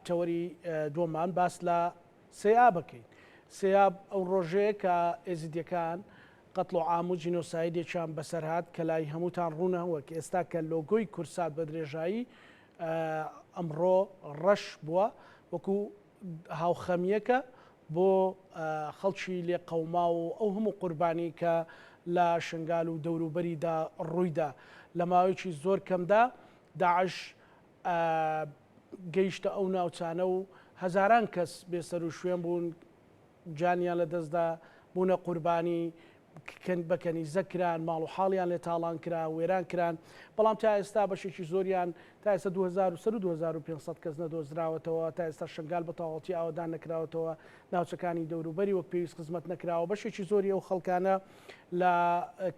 تەوەری دووەمان باس لە سێیا بکەین. سێاب ئەو ڕۆژەیە کە ئێزیدیەکان قەتڵ و عام و جینۆسایدێکیان بەسەرهات کە لای هەمووتان ڕوونەوە کە ئێستا کە لۆگۆی کورسات بە درێژایی ئەمڕۆ ڕەش بووە وەکو هاوخەمیەکە بۆ خەڵکی لێ قەوما و ئەو هەموو قوربانی کە لە شنگال و دەوروبەریدا ڕوویدا لە ماوەیەکی زۆر کەمدا داعش گەیشتە ئەو ناوچانە و هەزاران کەس بێسەر و شوێن بوون جانیان لە دەستدا بوونە قوربانی بەکەنی زەکران ماڵ و حاڵیان لێ تاڵان کرا وێران کران بەڵام تا ئێستا بەشێکی زۆریان تا ئێستا 2500 کەس نەدۆزراوەتەوە تا ئێستا شنگال بە تەواوەتی ئاوادان نەکراوەتەوە ناوچەکانی دەوروبەری وەک پێویست خزمەت نەکراوە بەشێکی زۆری ئەو خەڵکانە لە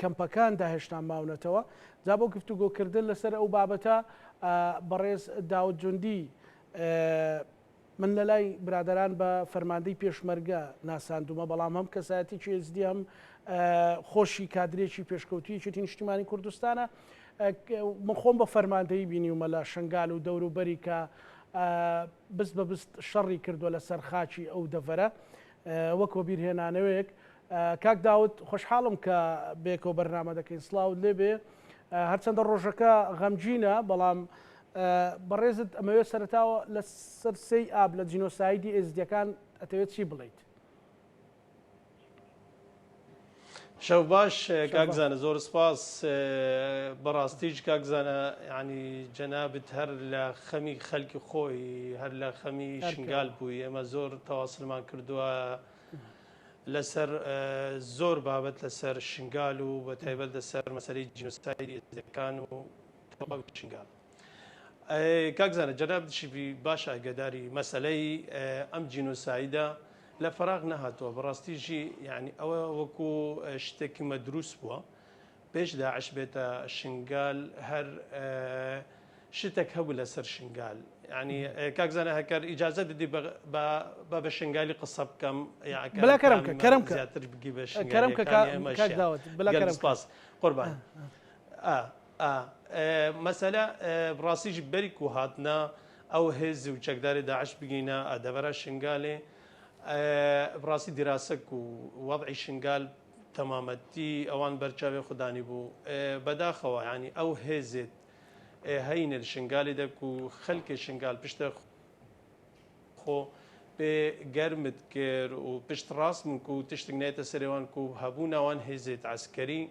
کەمپەکاندا هێشتا ماونەتەوە جا بۆ گفتوگۆکردن لەسەر ئەو بابەتە بەڕێز داود جوندی من لە لای برادران بە فەرماندەی پێشمەرگە ناساندومە بەڵام هەم کەسایەتێکی ئێزدی هەم خۆشی کادرێکی پێشکەوتویەکی نیشتیمانی کوردستانە من خۆم بە فەرماندەی بینیومە لە شنگال و دەوروبەری کە بست بە بست شەڕی کردووە لەسەر خاچی ئەو دەڤەرە وەکۆ بیرهێنانەوەیەک کاک داود خۆشحاڵم کە بێکەوە بەرنامە دەکەین سڵاوت لێبێ هەرچەندە ڕۆژەکە غەمگینە بەڵام بەڕێزت ئەمەوێت سەرتاوە لە سەر سەی ئاب لە جینۆسایدی ئێزدیەکان ئەتەوێت چی بڵیت؟ شەو باش کاکزانە زۆر سپاس بەڕاستیش کاکزانە ینی جەنابەت هەر لە خەمی خەڵکی خۆی هەر لە خەمی شنگال بووی ئێمە زۆر تەواصلمان کردووە لەسەر زۆر بابەت لەسەر شنگال و بە تایبەت لەسەر مەسەلەی جینۆسایدی ئێزدیەکان و تەواوی شنگال. کاکزانە جەناب شیبی باش ئاگاداری مەسەلەی ئەم جینۆسایدە لە فراغ نەهاتووە بەڕاستیژی یعنی ئەوە وەکو شتێکی مەدروست بووە پێش داعش بێتە شنگال هەر شتێک هەبوو لەسەر شنگال ینی کاکزانە هەکەر ئیجازە دەدی بە شنگالی قسە بکەم زیاتر بگی بە سپاس قوربان مەسەلە ڕاستیش بەریک و هاتنە ئەو هێزی و چەکداری داعش بگینە ئەدەبەرە شنگالێ بڕاستی دیراسەک و وەضعی شنگال تەمامەتی ئەوان بەرچاوی خوددانی بوو بەداخەوە ینی ئەو هێزێت هەینە شنگالی دەک و خەلکی شنگال پشتە خۆ پێ گەرمت کرد و پشت ڕاست من و تشتێک نێتە سەرێوان و هەبوو ناوان هێزێت عسکەری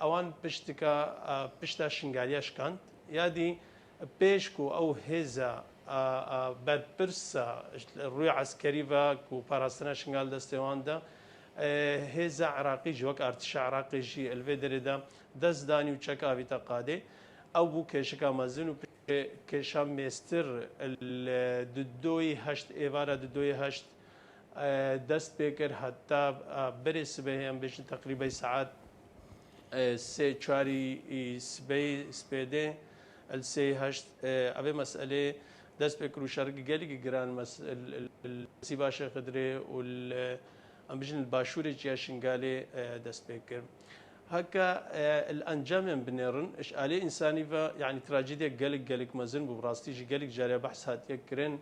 ئەوان پشتا شنگالیاشکاند یادی پێشک و ئەو هێزە بەرپرسە ڕووی عسکەری بە و پاراستنە شنگال دەستێواندا هێزە عراقیژی وەک ئارتشە عراقیژی ئەلوێ دەرێدا دەستدانی و چەکاویتە قادێ ئەو بوو کێشەکە مەزن و کێشە مێستر دوی هەشت ئێوارە دوی هەشت دەست پێ کرد هەتا بەرێ سبەی هەیە بێژن تقریبەی سعات سێ چواری سپێدێ السێ هەشت ئەوێ مەسئلێ دەست پێ کرد و شەرگی گەلێکی گران سی باشە خدرێ و ئەم بژن باشوورێکیە شنگالێ دەست پێ کرد هەکە ئەنجامیان بنێڕن ئشعالێ ئینسانی بە یعنی تراجیدێک گەلێک مەزن بوو ڕاستیژی گەلێک جارێ بەحس هاتیە کرێن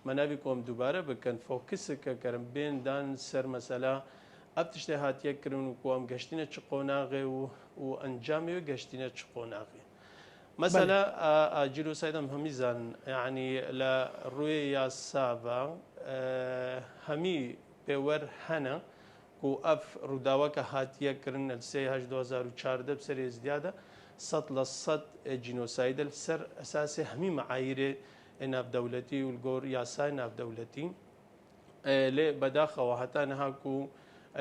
مەناوی کۆم دووبارە بکەن فۆکسەکە کەرم بێندان سەر مەسەلا ئەب تشتێ هاتیە کردن و کۆم گەشتینە چ قۆناغێ و ئەنجامی و گەشتینە چ قۆناغێ مەسەلا جینۆسایدم هەمیزان یعنی لە ڕووی یاسابە هەمی پێوەەر هەنە و ئەف ڕووداوەکە هاتیەکردن لە 2014 بسەر ێزدیادە 100% جینۆسایدە سەر ئەساسی هەمی مەعایرێ ناودەوڵەتی و گۆر یاسای ناودەوڵەتی لێ بەداخەوە هەتا نەهاکو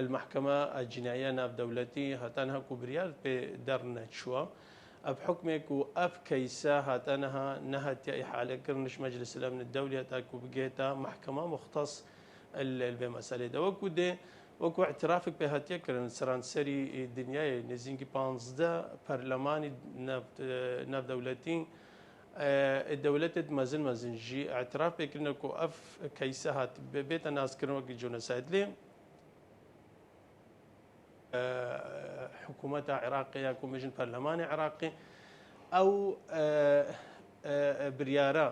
المحکمە جینایە ناودەوڵەتی هەتا نەهاکو بریار پێ دەرنەچووە ئەف حکمێک و ئەف کەیسە هاتانەها نەهاتیە ئیحالەکردنش مەجلس الأمن الدولي هەتاکو بگێتە محکمە مختص بێ مەسەلێدا وەکو دێ وەکو اعترافێک پێ هاتیەکردن سەرانسەری دنیای نزیکی 15 پەرلەمانی ناودەوڵەتی دەوڵەتت مەزنجی اعتراف پێکردنەوە و ئەف کەیسە هات بێتە ناسکردنەوەکی جۆنۆساید لێ حکوومەتە عێراقیە کومژن پەرلەمانی عێراقی ئەو بریارە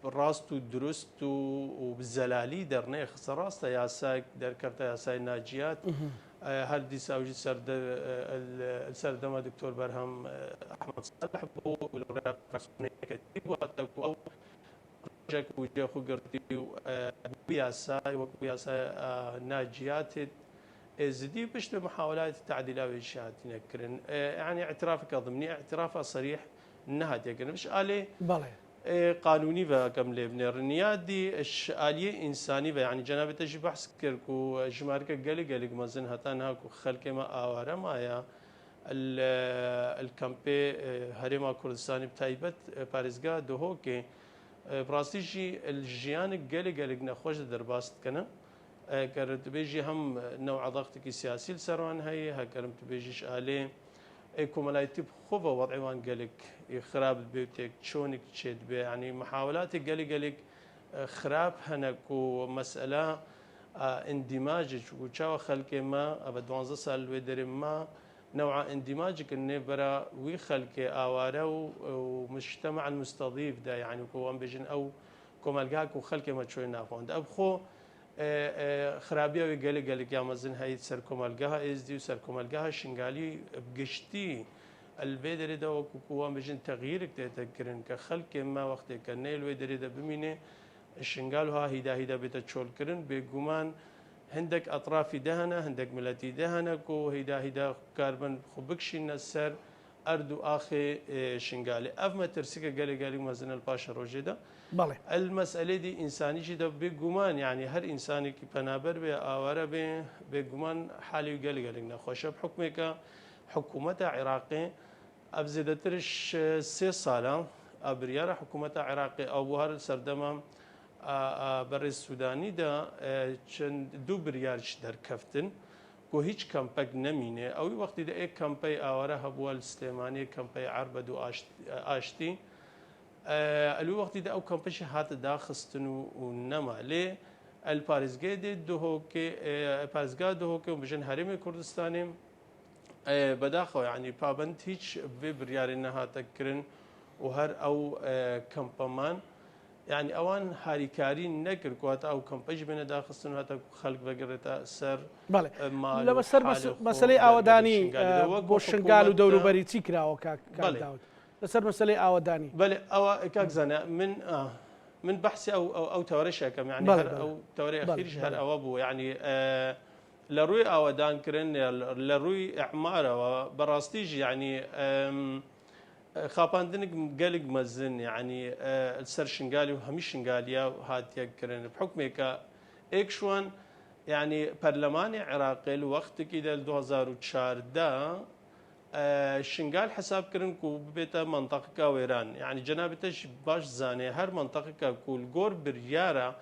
ڕاست و دروست و بزەلالی دەرنێ خسە ڕاستە یاسای دەرکەوتە یاسای ناجیات هەر دیساوژی سەردەما دکتۆر بەرهەم ئەحمەد ساڵح بوو ئەو ڕۆژێک و جێخو گرتی و یاسای وەکو یاسای ناجیاتێت زدي بشت محاولات التعديل او الشهادتين كرن يعني اعترافك ضمني اعتراف صريح انها تكن مش الي قانوني وكم لبنى الرنيادي الاليه انساني يعني جناب تجي بحث كركو جمارك قال مزن هتانها خلق ما اواره ما يا الكامبي هرما كردستاني بتايبت باريزغا دوهوكي براستيجي الجيان قال نخوش درباست كنا كرت بيجي هم نوع ضغطك سياسي لسروان هي هكرمت بيجيش عليه كومالايتي بخوفه وضعوان قالك خراب بيوتك شونك تشد بي يعني محاولات قالك خراب هناك ومسألة اندماجك وشاو خلق ما ابد 12 سال ودري ما نوع اندماجك انه برا وي خلق اواره ومجتمع المستضيف ده يعني كوان بيجن او كومالجاك وخلق ما تشوي نافوند ابخو خرابيه وقال يا مزن هاي سر كمالجاها از دي وسر كمالجاها شنغالي بقشتي البدر ده وكوان بجن تغيير تذكرن كخلق ما وقت كان البدر ده بمينه الشنغالها هيدا بتشول كرن بجمان عندك اطراف دهنه عندك ملتي دهنه كو هيدا كاربن خبكشي السر اردو اخي شنغالي افما ترسيك قال مزن الباشا روجدا بله المسألة دي إنساني جدا بجمان يعني هر إنساني كي بنابر بأواره بجمان حالي قال نخوشه بحكمك حكومة عراقي أبزدترش 3 سالة أبريار حكومة عراقي أو بوهر سردما بر السوداني دا چند 2 بريارش در كفتن كو هيج كامباك نمينه أو وقت دا اي كامباي أواره هبوال السليماني كامباي عربد وآشتي الوقت ده او كامبش هات داخستن ونما ليه الباريزجا دوهوكي باريزجا دوهوكي وبجن هرم كردستاني بداخل يعني بابنت هيج في بريار انها تكرن وهر او كامبمان يعني اوان هاريكاري نكر كوات او كامبش بين داخستن هات خلق بقرتا سر بله لما سر مسألة اوداني بوشنغال ودورو بري تيكرا وكاك داود لسر مسألة أوداني بله أو كأجزنا من بحث أو توريش كم يعني أو توري أخير شهر أو أبو يعني لروي أودان كرن لروي إعمارة وبراستيج يعني خاباندنك قالق مزن يعني السر شنغالي وهمش شنغاليا وهات يكرن بحكمك إكشوان يعني برلمان عراقي الوقت كده 2004 ده شنغال حساب كرن كو بيتا منطقة ويران يعني جنابتش باش زاني هر منطقة كول غور بريارة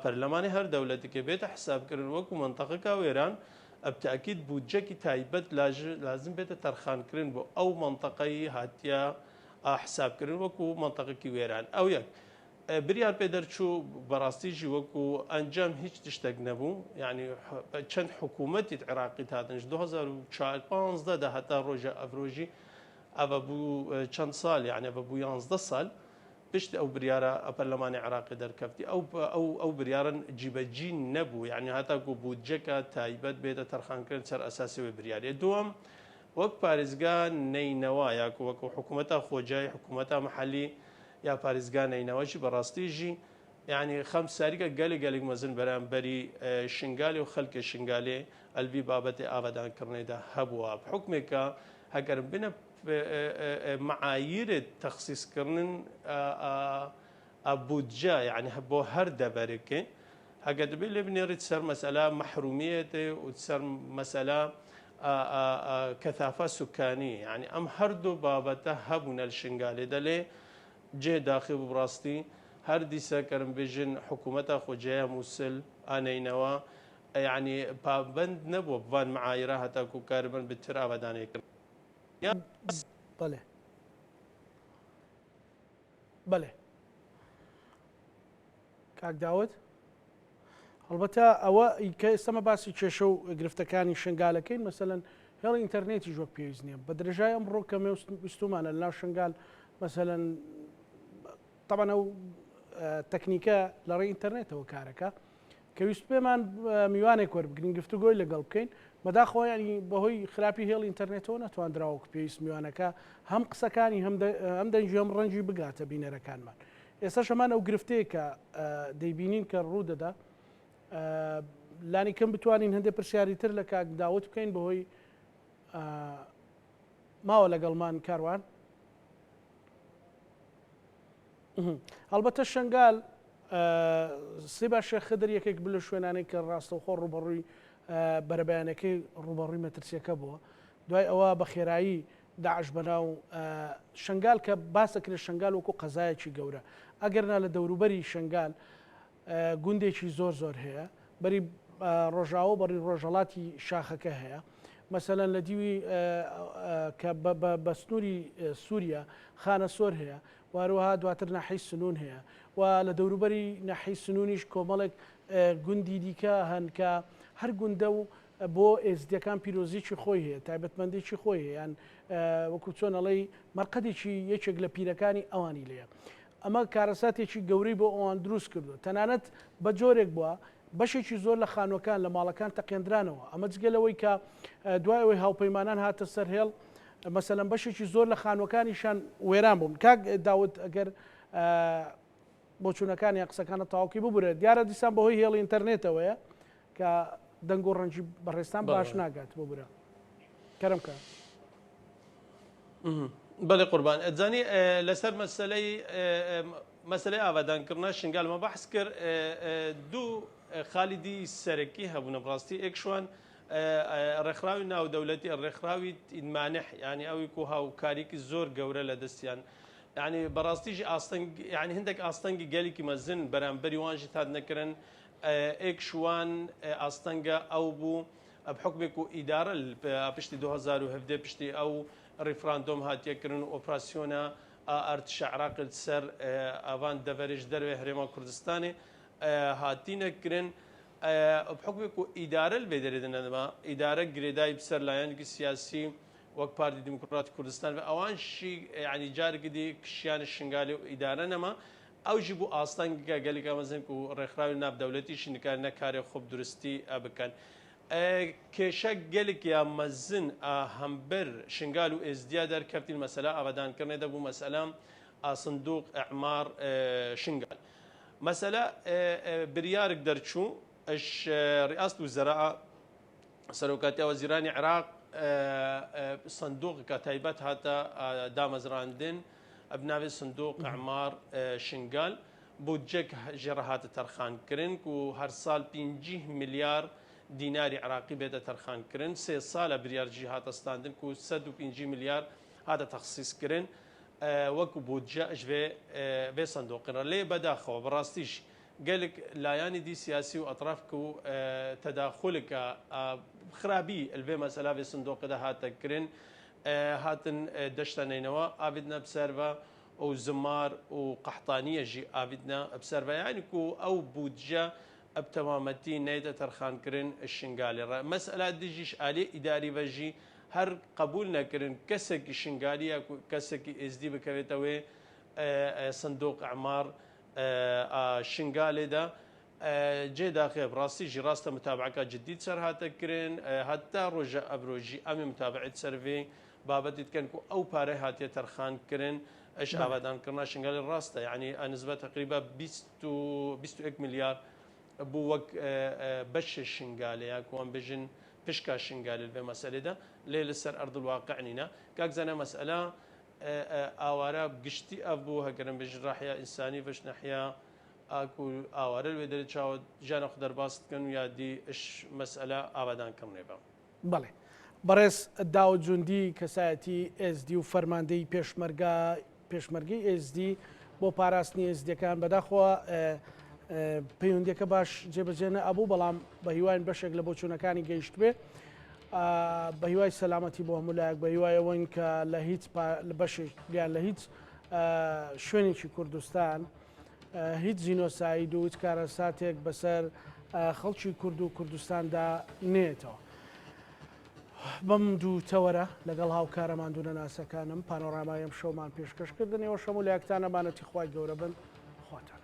برلماني هر دولتك بيتا حساب كرن وكو منطقة ويران بتأكيد بودجكي تايبت لازم بيتا ترخان كرن بو أو منطقة هاتيا حساب كرن وكو منطقة ويران أو يك بريار بيدر شو براستيجي وكو انجام هيك تشتاق نبو يعني چند حكومتي عراقي تاتنج 2015 ده حتى روجا افروجي ابو چند سال يعني ابو 11 سال بشت او بريارا برلمان عراقي در كفتي او بريارا جيبجين نبو يعني حتى كو بودجكا تايبت بيتا ترخان كرن سر اساسي وبرياري دوم وك باريزغا نينوايا وكو حكومتها خوجاي حكومتها محلي يا باريزغان ينواجي براستيجي يعني 5 سارقة قال مزن بري شنغالي وخلق شنغالي البي بابتي ابدا كرنيدا هبوا بحكمك هكر بنا معايير التخصيص كرنن بودجا يعني هبو هر دبرك هكذا بيلي بنريد سر مسألة محرومية وتسر مسألة كثافة سكانية يعني ام هردو بابته هبونا الشنغالي دلي جه داخل براستي هر ديسا كرم بيجن حكومتها خوجايا موسل انينوا يعني بابند نبو بان معايرها تاكو كاربن بالتراب داني بله كاك داود البته او كاستما باسي تشو گرفتكاني شنغالكين مثلا هل انترنت جو بيزني بدرجه امرو كم استومان لا شنغال مثلا طبعا او تەکنیکە لە ڕێی ئینتەرنێتەوە کارەکە کە ویست پێمان میوانێک وەربگرین گفتوگۆی لەگەڵ بکەین بەداخۆ ینی بەهۆی خراپی هێڵ ئینتەرنێتەوە نەتواندراوە پێویست میوانەکە هەم قسەکانی هەم دەنجی هەم ڕەنجی بگاتە بینەرەکانمان. ئێستا شەمان ئەو گرفتەیە کە دەیبینین کە ڕوو دەدا لانی کەم بتوانین هەندێک پرسیاری تر لە کاک داوت بکەین بەهۆی ماوە لەگەڵمان کاروان. هەڵبەتە شنگال سێ باشە خدر یەکێک بلە شوێنانەی کە ڕاستەوخۆ ڕوبەڕووی بەرەبیانەکەی ڕوبەڕووی مەترسیەکە بووە دوای ئەوە بە خێرایی داعش بەناو شنگال کە باسەکرێت شنگال وەکو قەزایەکی گەورە ئەگەرنا لە دەوروبەری شنگال گوندێکی زۆر زۆر هەیە بەری ڕۆژاوە بەڕی ڕۆژەڵاتی شاخەکە هەیە مەسەلەن لە دیوی کە بە سنووری سووریا خانە سۆر هەیە واروها دواتر ناحی سنوون هەیە و لە دەوروبەری ناحی سنوونیش کۆمەڵێک گوندی دیکە هەن کە هەر گوندە و بۆ ئێزدیەکان پیرۆزیی خۆی هەیە تایبەتمەندێکی خۆی هەیە یان وەکو چۆنەڵی مەرقەدێکی یەکێک لە پیرەکانی ئەوانی لێە ئەمە کارەساتێکی گەورەی بۆ ئەوان دروست کردو تەنانەت بە جۆرێک بووە بەشێکی زۆر لە خانوەکان لە ماڵەکان تەقێنرانەوە ئەمە جگەلەوەی کە دوایەوەی هاوپەیمانان هاتە سەر هێڵ مەسەلەن بەشێکی زۆر لە خانوەکانیشان وێران بوون کاک داوت ئەگەر بۆ چوونەکانی قسەکانە تاواکی ببورێت دیارە دیسان بەهۆی هێڵی ئینتەرنێتەوەیە کە دەنگ و ڕەنجی بەڕێستان باش ناگات ببورە کەرم کە بەڵێ قوربان ئەزانی لەسەر مەسلەی ئاوادانکردنا شنگالمە بەحس کرد دوو خالیدی سەرەکی هەبوونە بڕاستی ئێکشوان ڕێکخراوی ناودەوڵەتی ڕێکخراوی ئیدمانح ینی ئەوی کو هاوکاریکی زۆر گەورە لە دەستیان ینی بەڕاستیژی ئاستەنگ ینی هەندێک ئاستەنگی گەلێکی مەزن بەرامبەری وانژی تاد نەکردن ئێکشوان ئاستەنگە ئەو بوو بحکمێک و ئیدارە پشتی 2017 پشتی ئەو ریفراندۆم هاتیەکردن ئۆپراسیۆنە ئەرتشە عێراق سەر ئەوان دەڤەرێژ دەروێ هەرێما کوردستانی هاتینەکردن بحکمێک و ئیدارە لێ دەرێدنەما ئیدارە گرێدای بسەر لایەنێکی سیاسی وەک پارتی دیموکراتی کوردستان ئەوانشی ینی جارێکی دی کشیانە شنگالی و ئیدارە نەما ئەوژی بوو ئاستانگە گەلێکا مەزن و ڕێکخراوی ناودەوڵەتیشی نکار نەکارێ خۆب درستی بکەن کێشە گەلێک یا مەزن هەمبەر شنگال و ئێزدیا دەرکەوتین مەسەلا ئاوادانکردنێ دەبوو مەسەلام صندوق ئەعمار شنگال مەسەلا بریارێک دەرچوو ئەش ڕئاست وزەراء سەرۆکاتی وەزیرانی عێراق صندوقێکە تایبەت هاتە دامەزراندن بناوێ صندوق ئەعمار شنگال بودجێک ژێڕە هاتە تەرخانکردن و هەر ساڵ 50 میلیار دیناری عراقی بێتە تەرخانکردن سێ ساڵە بریارجی هاتەستاندن و 150 میلیار هاتە تەخسیسکردن وەکو بودجە vê صندوقڕە لێ بەداخەوە بەڕاستیش gelek layani di siyasi و اطراف کو تداخلك خرابي الفي مساله في صندوق ده هاتكرين هاتن دشتنينوا ابدنا بسرفا او زمار وقحطانيه جي ابدنا بسرفا يعني كو او بودجه بتمامتي نيدا ترخان كرين الشنغالي مساله ديجيش الي اداري بجي هر قبولنا كرين كسك الشنغاليه كسك اس دي بكويتوي صندوق اعمار شنغالي دا جي داخل براسي جي راسته متابعه جديد سر هاتكرين حتى رجع ابروجي امي متابعه سيرفي بابت كان او باره هاتي ترخان كرين ايش ابدا كرنا شنغالي راسته يعني نسبه تقريبا 21 مليار بوك بش الشنغالي يكون بجن فشكا الشنغالي في مساله ده ليل سر ارض الواقع نينا كاك زنا مساله اوارا بقشتي ابو هكرم بجراحيا انساني فش ناحيه اكو اوارا الودر تشاو جانا خضر باست كانوا يادي اش مساله ابدا كرنيبا بله برس داو جوندي كساتي اس دي وفرماندي پێشمەرگەی اس دي بۆ پاراستنی اس دي كان بداخوا پەیوەندیەکە باش جێبەجێ ئەبوو بەڵام بە هیوایان بەشێک لە بۆچوونەکانی گەیشت بێ بە هیوای سەلامەتی بۆ هەمولایەک بە هیوایەوەین کە لە هیچ بەشێک یان لە هیچ شوێنێکی کوردستان هیچ جینۆساید و هیچ کارەساتێک بەسەر خەڵکی کورد و کوردستاندا نێتەوە. بەم دوو تەوەرە لەگەڵ هاوکارەمان دوو نەناسەکانم پانۆڕامایم شەومان پێشکەشکردنەوە شەمولایەکتانەمانەتی خوای گەورە بن خۆتان.